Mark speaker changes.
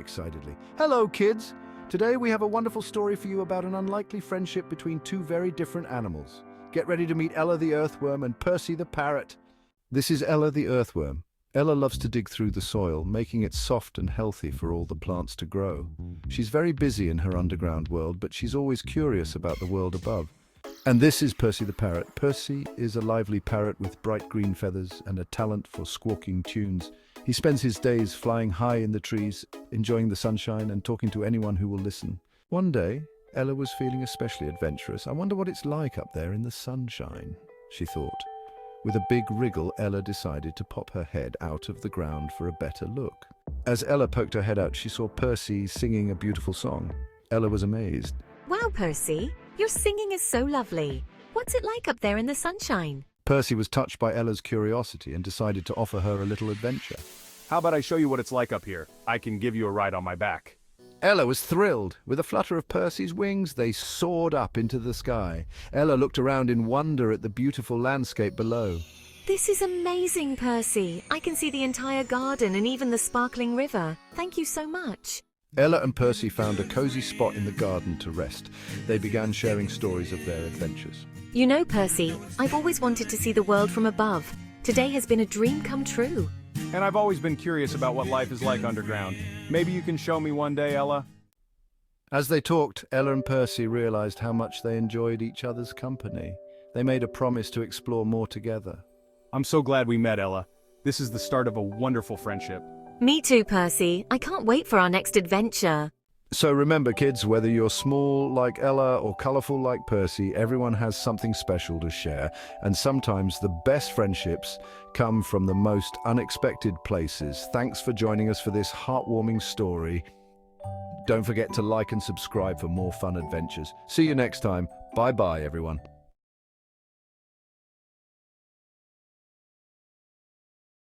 Speaker 1: excitedly. Hello, kids! Today we have a wonderful story for you about an unlikely friendship between two very different animals. Get ready to meet Ella the Earthworm and Percy the Parrot. This is Ella the Earthworm. Ella loves to dig through the soil, making it soft and healthy for all the plants to grow. She's very busy in her underground world, but she's always curious about the world above. And this is Percy the Parrot. Percy is a lively parrot with bright green feathers and a talent for squawking tunes. He spends his days flying high in the trees, enjoying the sunshine and talking to anyone who will listen. One day, Ella was feeling especially adventurous. I wonder what it's like up there in the sunshine, she thought. With a big wriggle, Ella decided to pop her head out of the ground for a better look. As Ella poked her head out, she saw Percy singing a beautiful song. Ella was amazed.
Speaker 2: Wow, Percy, your singing is so lovely. What's it like up there in the sunshine?
Speaker 1: Percy was touched by Ella's curiosity and decided to offer her a little adventure.
Speaker 3: How about I show you what it's like up here? I can give you a ride on my back.
Speaker 1: Ella was thrilled. With a flutter of Percy's wings, they soared up into the sky. Ella looked around in wonder at the beautiful landscape below.
Speaker 2: This is amazing, Percy. I can see the entire garden and even the sparkling river. Thank you so much.
Speaker 1: Ella and Percy found a cozy spot in the garden to rest. They began sharing stories of their adventures.
Speaker 2: You know, Percy, I've always wanted to see the world from above. Today has been a dream come true.
Speaker 3: And I've always been curious about what life is like underground. Maybe you can show me one day, Ella?
Speaker 1: As they talked, Ella and Percy realized how much they enjoyed each other's company. They made a promise to explore more together.
Speaker 3: I'm so glad we met, Ella. This is the start of a wonderful friendship.
Speaker 2: Me too, Percy. I can't wait for our next adventure.
Speaker 1: So remember, kids, whether you're small like Ella or colorful like Percy, everyone has something special to share. And sometimes the best friendships come from the most unexpected places. Thanks for joining us for this heartwarming story. Don't forget to like and subscribe for more fun adventures. See you next time. Bye-bye, everyone.